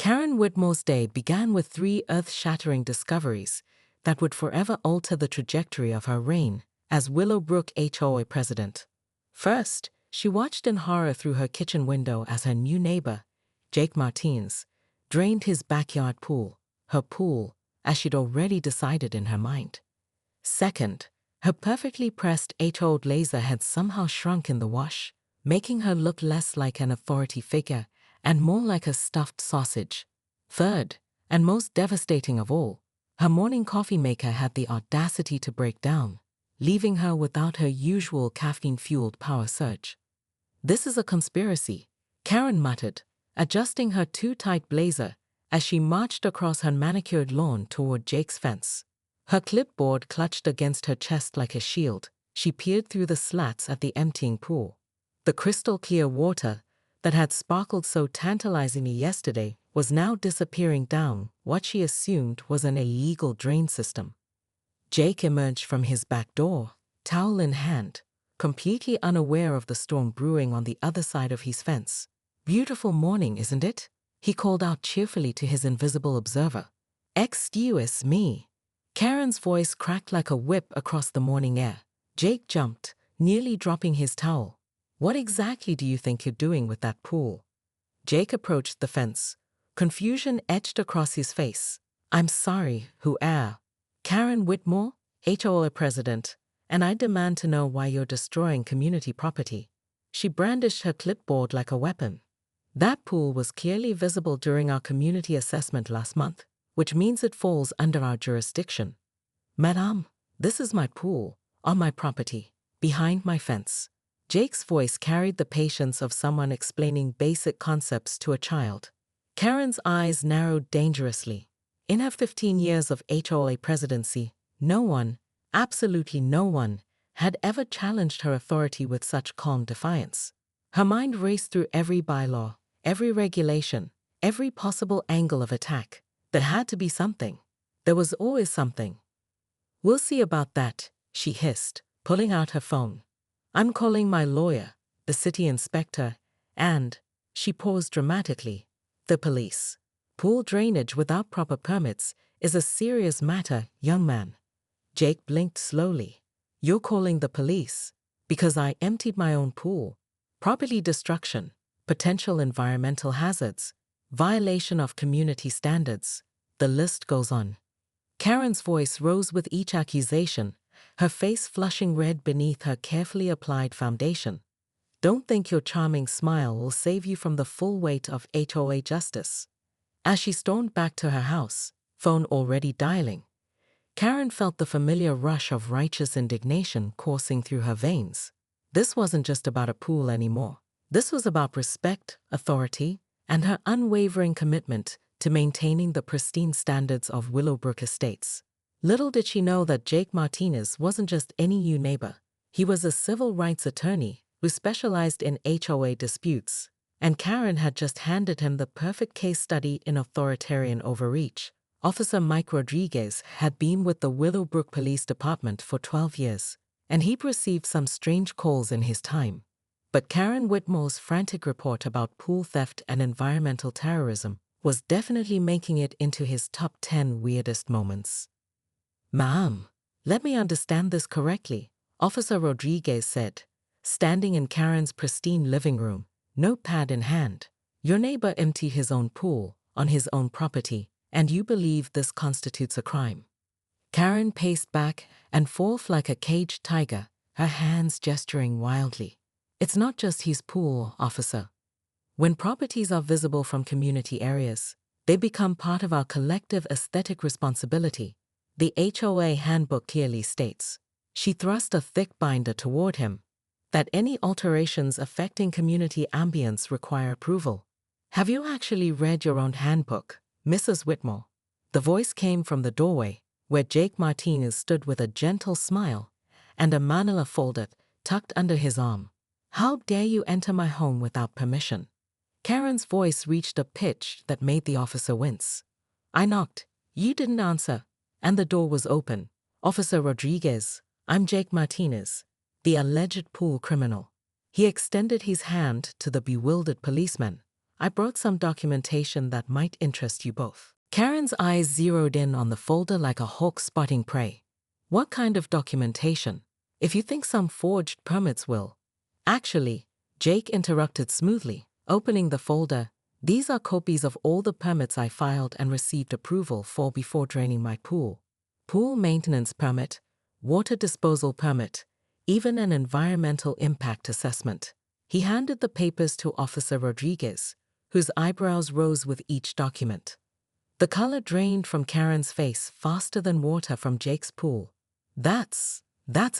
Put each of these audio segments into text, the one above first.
Karen Whitmore's day began with 3 earth-shattering discoveries that would forever alter the trajectory of her reign as Willowbrook HOA president. First, she watched in horror through her kitchen window as her new neighbor, Jake Martinez, drained his backyard pool, her pool, as she'd already decided in her mind. Second, her perfectly pressed 8-year-old laser had somehow shrunk in the wash, making her look less like an authority figure and more like a stuffed sausage. Third, and most devastating of all, her morning coffee maker had the audacity to break down, leaving her without her usual caffeine-fueled power surge. "This is a conspiracy," Karen muttered, adjusting her too-tight blazer as she marched across her manicured lawn toward Jake's fence. Her clipboard clutched against her chest like a shield. She peered through the slats at the emptying pool. The crystal-clear water that had sparkled so tantalizingly yesterday was now disappearing down what she assumed was an illegal drain system. Jake emerged from his back door, towel in hand, completely unaware of the storm brewing on the other side of his fence. "Beautiful morning, isn't it?" he called out cheerfully to his invisible observer. "Excuse me." Karen's voice cracked like a whip across the morning air. Jake jumped, nearly dropping his towel. "What exactly do you think you're doing with that pool?" Jake approached the fence. Confusion etched across his face. "I'm sorry, who are?" "Karen Whitmore, HOA president, and I demand to know why you're destroying community property." She brandished her clipboard like a weapon. "That pool was clearly visible during our community assessment last month, which means it falls under our jurisdiction. Madame, this is my pool, on my property, behind my fence." Jake's voice carried the patience of someone explaining basic concepts to a child. Karen's eyes narrowed dangerously. In her 15 years of HOA presidency, no one, absolutely no one, had ever challenged her authority with such calm defiance. Her mind raced through every bylaw, every regulation, every possible angle of attack. There had to be something. There was always something. "We'll see about that," she hissed, pulling out her phone. "I'm calling my lawyer, the city inspector, and," she paused dramatically, "the police. Pool drainage without proper permits is a serious matter, young man." Jake blinked slowly. "You're calling the police because I emptied my own pool. Property destruction, potential environmental hazards, violation of community standards. The list goes on." Karen's voice rose with each accusation, her face flushing red beneath her carefully applied foundation. "Don't think your charming smile will save you from the full weight of HOA justice." As she stormed back to her house, phone already dialing, Karen felt the familiar rush of righteous indignation coursing through her veins. This wasn't just about a pool anymore. This was about respect, authority, and her unwavering commitment to maintaining the pristine standards of Willowbrook Estates. Little did she know that Jake Martinez wasn't just any new neighbor. He was a civil rights attorney who specialized in HOA disputes, and Karen had just handed him the perfect case study in authoritarian overreach. Officer Mike Rodriguez had been with the Willowbrook Police Department for 12 years, and he'd received some strange calls in his time. But Karen Whitmore's frantic report about pool theft and environmental terrorism was definitely making it into his top 10 weirdest moments. "Ma'am, let me understand this correctly," Officer Rodriguez said, standing in Karen's pristine living room, notepad in hand. "Your neighbor emptied his own pool on his own property, and you believe this constitutes a crime?" Karen paced back and forth like a caged tiger, her hands gesturing wildly. "It's not just his pool, officer. When properties are visible from community areas, they become part of our collective aesthetic responsibility. The HOA handbook clearly states," she thrust a thick binder toward him, "that any alterations affecting community ambience require approval." "Have you actually read your own handbook, Mrs. Whitmore?" The voice came from the doorway, where Jake Martinez stood with a gentle smile and a manila folder tucked under his arm. "How dare you enter my home without permission?" Karen's voice reached a pitch that made the officer wince. "I knocked. You didn't answer. And the door was open. Officer Rodriguez, I'm Jake Martinez, the alleged pool criminal." He extended his hand to the bewildered policeman. I brought some documentation that might interest you both. Karen's eyes zeroed in on the folder like a hawk spotting prey. What kind of documentation? If you think some forged permits will. Actually, Jake interrupted smoothly, opening the folder. These are copies of all the permits I filed and received approval for before draining my pool. Pool maintenance permit, water disposal permit, even an environmental impact assessment. He handed the papers to Officer Rodriguez, whose eyebrows rose with each document. The color drained from Karen's face faster than water from Jake's pool. That's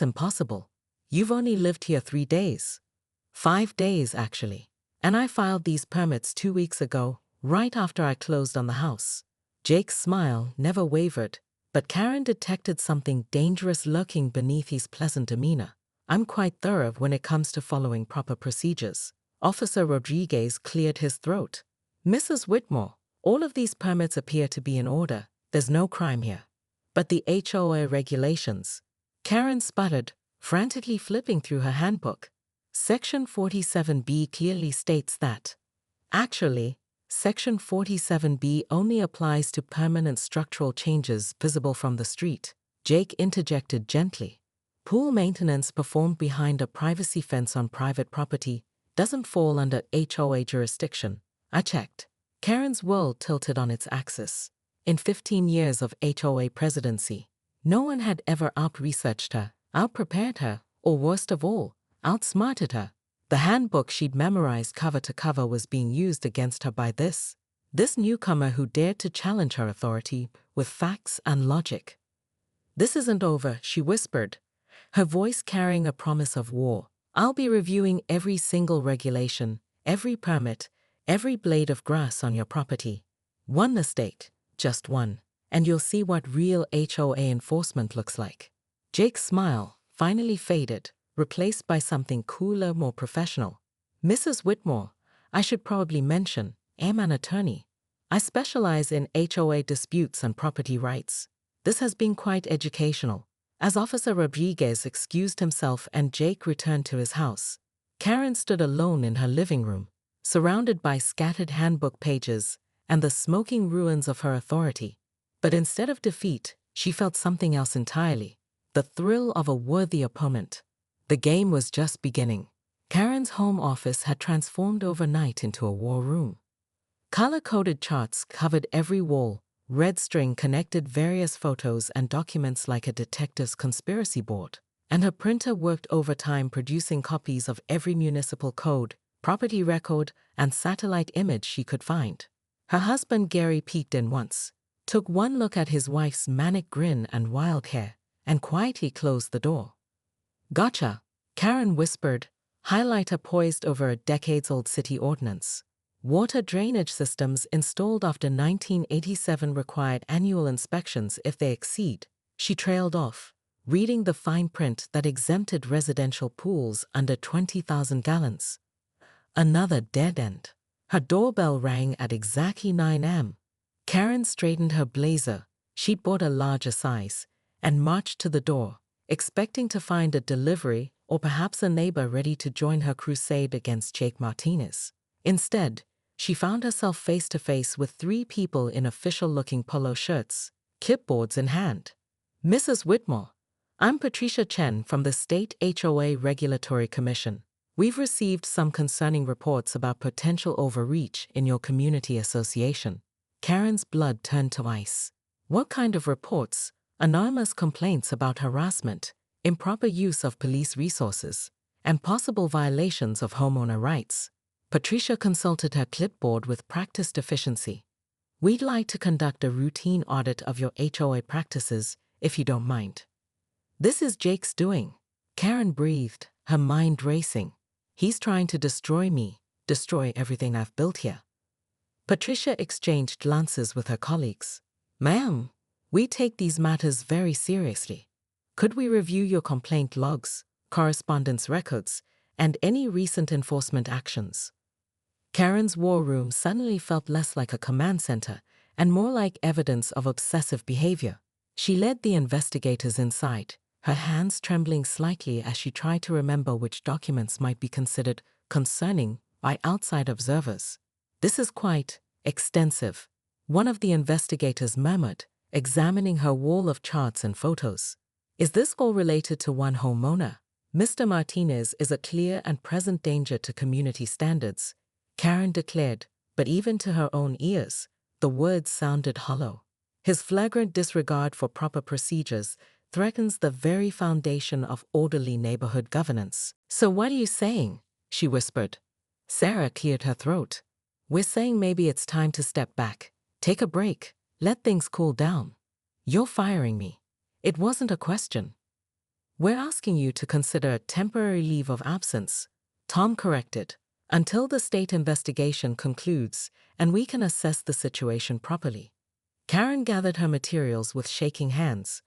impossible. You've only lived here 3 days. 5 days, actually. And I filed these permits 2 weeks ago, right after I closed on the house. Jake's smile never wavered, but Karen detected something dangerous lurking beneath his pleasant demeanor. I'm quite thorough when it comes to following proper procedures. Officer Rodriguez cleared his throat. Mrs. Whitmore, all of these permits appear to be in order. There's no crime here. But the HOA regulations. Karen sputtered, frantically flipping through her handbook. Section 47B clearly states that. Actually, Section 47B only applies to permanent structural changes visible from the street. Jake interjected gently. Pool maintenance performed behind a privacy fence on private property doesn't fall under HOA jurisdiction. I checked. Karen's world tilted on its axis. In 15 years of HOA presidency, no one had ever out-researched her, out-prepared her, or worst of all, outsmarted her. The handbook she'd memorized cover to cover was being used against her by this newcomer who dared to challenge her authority with facts and logic. This isn't over, she whispered, her voice carrying a promise of war. I'll be reviewing every single regulation, every permit, every blade of grass on your property. One mistake, just one, and you'll see what real HOA enforcement looks like. Jake's smile finally faded, replaced by something cooler, more professional. Mrs. Whitmore, I should probably mention, am an attorney. I specialize in HOA disputes and property rights. This has been quite educational. As Officer Rodriguez excused himself and Jake returned to his house, Karen stood alone in her living room, surrounded by scattered handbook pages and the smoking ruins of her authority. But instead of defeat, she felt something else entirely, the thrill of a worthy opponent. The game was just beginning. Karen's home office had transformed overnight into a war room. Color-coded charts covered every wall, red string connected various photos and documents like a detective's conspiracy board, and her printer worked overtime producing copies of every municipal code, property record, and satellite image she could find. Her husband Gary peeked in once, took one look at his wife's manic grin and wild hair, and quietly closed the door. Gotcha, Karen whispered, highlighter poised over a decades-old city ordinance. Water drainage systems installed after 1987 required annual inspections if they exceed. She trailed off, reading the fine print that exempted residential pools under 20,000 gallons. Another dead end. Her doorbell rang at exactly 9 a.m. Karen straightened her blazer, she'd bought a larger size, and marched to the door, expecting to find a delivery or perhaps a neighbor ready to join her crusade against Jake Martinez. Instead, she found herself face-to-face with 3 people in official-looking polo shirts, clipboards in hand. Mrs. Whitmore, I'm Patricia Chen from the State HOA Regulatory Commission. We've received some concerning reports about potential overreach in your community association. Karen's blood turned to ice. What kind of reports? Anonymous complaints about harassment, improper use of police resources, and possible violations of homeowner rights. Patricia consulted her clipboard with practiced efficiency. We'd like to conduct a routine audit of your HOA practices, if you don't mind. This is Jake's doing. Karen breathed, her mind racing. He's trying to destroy me, destroy everything I've built here. Patricia exchanged glances with her colleagues. Ma'am, we take these matters very seriously. Could we review your complaint logs, correspondence records, and any recent enforcement actions? Karen's war room suddenly felt less like a command center and more like evidence of obsessive behavior. She led the investigators inside, her hands trembling slightly as she tried to remember which documents might be considered concerning by outside observers. This is quite extensive, one of the investigators murmured, examining her wall of charts and photos. Is this all related to one homeowner? Mr. Martinez is a clear and present danger to community standards, Karen declared, but even to her own ears, the words sounded hollow. His flagrant disregard for proper procedures threatens the very foundation of orderly neighborhood governance. So what are you saying? She whispered. Sarah cleared her throat. We're saying maybe it's time to step back, take a break, let things cool down. You're firing me. It wasn't a question. We're asking you to consider a temporary leave of absence, Tom corrected, until the state investigation concludes and we can assess the situation properly. Karen gathered her materials with shaking hands,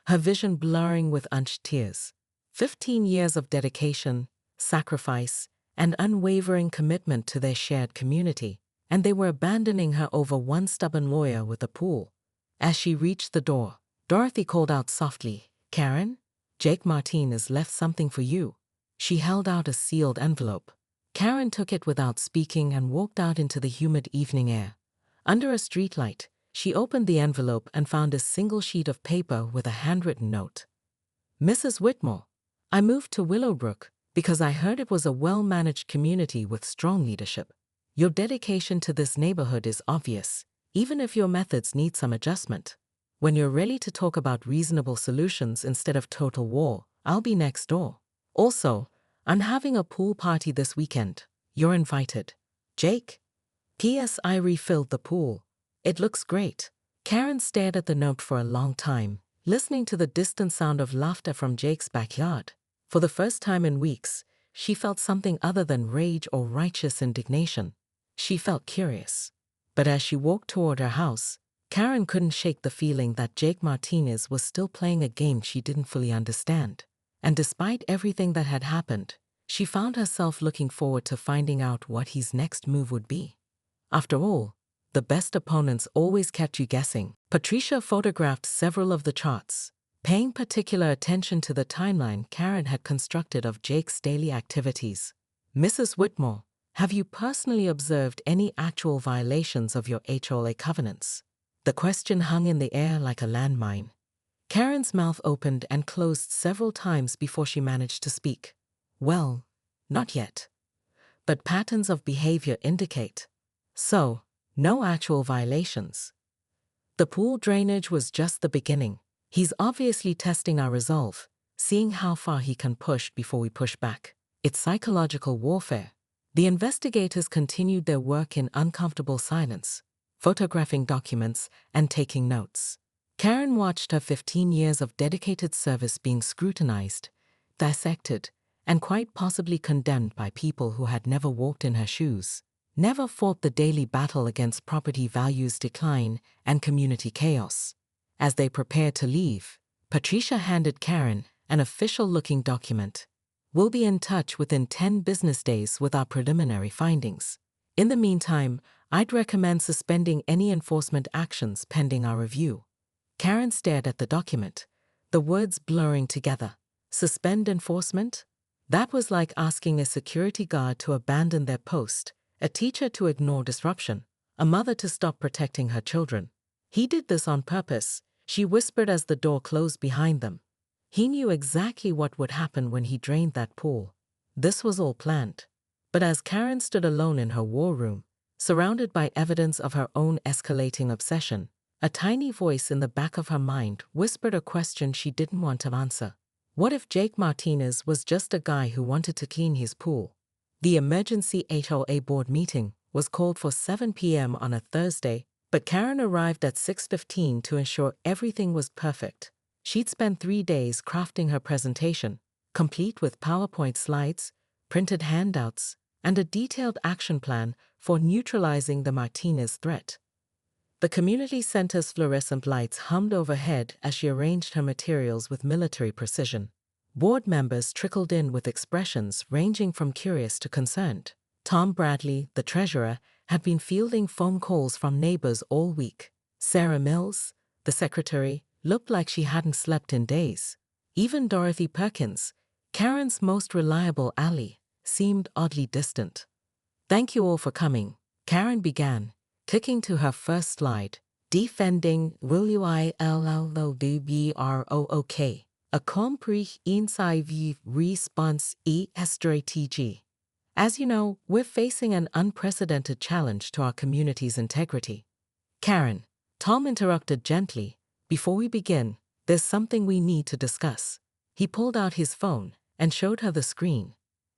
her vision blurring with unshed tears. 15 years of dedication, sacrifice, and unwavering commitment to their shared community, and they were abandoning her over one stubborn lawyer with a pool. As she reached the door, Dorothy called out softly, Karen, Jake Martinez left something for you. She held out a sealed envelope. Karen took it without speaking and walked out into the humid evening air. Under a streetlight, she opened the envelope and found a single sheet of paper with a handwritten note. Mrs. Whitmore, I moved to Willowbrook because I heard it was a well-managed community with strong leadership. Your dedication to this neighborhood is obvious, even if your methods need some adjustment. When you're ready to talk about reasonable solutions instead of total war, I'll be next door. Also, I'm having a pool party this weekend. You're invited. Jake? P.S. I refilled the pool. It looks great. Karen stared at the note for a long time, listening to the distant sound of laughter from Jake's backyard. For the first time in weeks, she felt something other than rage or righteous indignation. She felt curious. But as she walked toward her house, Karen couldn't shake the feeling that Jake Martinez was still playing a game she didn't fully understand. And despite everything that had happened, she found herself looking forward to finding out what his next move would be. After all, the best opponents always kept you guessing. Patricia photographed several of the charts, paying particular attention to the timeline Karen had constructed of Jake's daily activities. Mrs. Whitmore, have you personally observed any actual violations of your HOA covenants? The question hung in the air like a landmine. Karen's mouth opened and closed several times before she managed to speak. Well, not yet. But patterns of behavior indicate. So, no actual violations. The pool drainage was just the beginning. He's obviously testing our resolve, seeing how far he can push before we push back. It's psychological warfare. The investigators continued their work in uncomfortable silence, photographing documents and taking notes. Karen watched her 15 years of dedicated service being scrutinized, dissected, and quite possibly condemned by people who had never walked in her shoes, never fought the daily battle against property values decline and community chaos. As they prepared to leave, Patricia handed Karen an official-looking document. We'll be in touch within 10 business days with our preliminary findings. In the meantime, I'd recommend suspending any enforcement actions pending our review. Karen stared at the document, the words blurring together. Suspend enforcement? That was like asking a security guard to abandon their post, a teacher to ignore disruption, a mother to stop protecting her children. He did this on purpose, she whispered as the door closed behind them. He knew exactly what would happen when he drained that pool. This was all planned. But as Karen stood alone in her war room, surrounded by evidence of her own escalating obsession, a tiny voice in the back of her mind whispered a question she didn't want to answer. What if Jake Martinez was just a guy who wanted to clean his pool? The emergency HOA board meeting was called for 7 p.m. on a Thursday, but Karen arrived at 6:15 to ensure everything was perfect. She'd spent 3 days crafting her presentation, complete with PowerPoint slides, printed handouts, and a detailed action plan for neutralizing the Martinez threat. The community center's fluorescent lights hummed overhead as she arranged her materials with military precision. Board members trickled in with expressions ranging from curious to concerned. Tom Bradley, the treasurer, had been fielding phone calls from neighbors all week. Sarah Mills, the secretary, looked like she hadn't slept in days. Even Dorothy Perkins, Karen's most reliable ally, seemed oddly distant. Thank you all for coming, Karen began, clicking to her first slide, defending WILLODBROOK, a compris insive response strategy. As you know, we're facing an unprecedented challenge to our community's integrity. Karen, Tom interrupted gently, before we begin, there's something we need to discuss. He pulled out his phone and showed her the screen.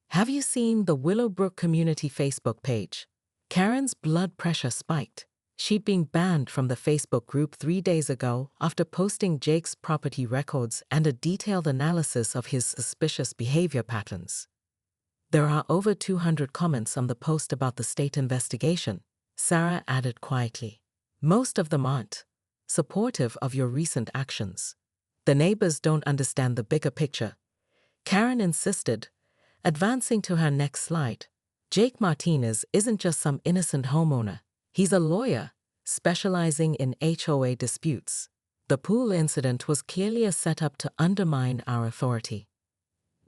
Have you seen the Willowbrook Community Facebook page? Karen's blood pressure spiked. She'd been banned from the Facebook group 3 days ago after posting Jake's property records and a detailed analysis of his suspicious behavior patterns. There are over 200 comments on the post about the state investigation, Sarah added quietly. Most of them aren't supportive of your recent actions. The neighbors don't understand the bigger picture. Karen insisted, advancing to her next slide. Jake Martinez isn't just some innocent homeowner. He's a lawyer, specializing in HOA disputes. The pool incident was clearly a setup to undermine our authority.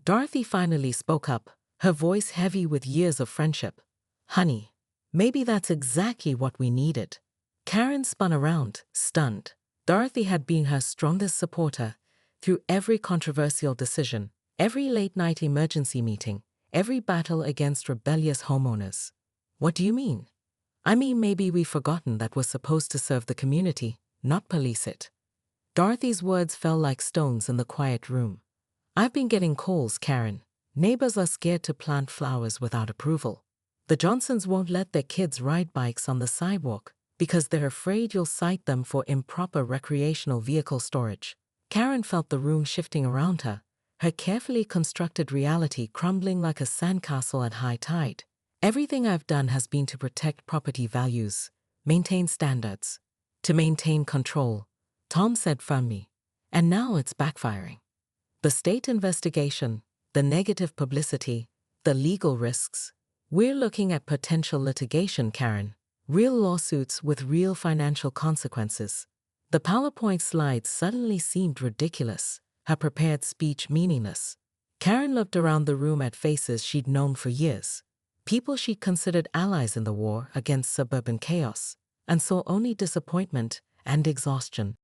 Dorothy finally spoke up, her voice heavy with years of friendship. Honey, maybe that's exactly what we needed. Karen spun around, stunned. Dorothy had been her strongest supporter through every controversial decision, every late-night emergency meeting, every battle against rebellious homeowners. What do you mean? I mean, maybe we've forgotten that we're supposed to serve the community, not police it. Dorothy's words fell like stones in the quiet room. I've been getting calls, Karen. Neighbors are scared to plant flowers without approval. The Johnsons won't let their kids ride bikes on the sidewalk because they're afraid you'll cite them for improper recreational vehicle storage. Karen felt the room shifting around her, her carefully constructed reality crumbling like a sandcastle at high tide. Everything I've done has been to protect property values, maintain standards, to maintain control, Tom said firmly. And now it's backfiring. The state investigation, the negative publicity, the legal risks. We're looking at potential litigation, Karen. Real lawsuits with real financial consequences. The PowerPoint slides suddenly seemed ridiculous, her prepared speech meaningless. Karen looked around the room at faces she'd known for years, people she'd considered allies in the war against suburban chaos, and saw only disappointment and exhaustion.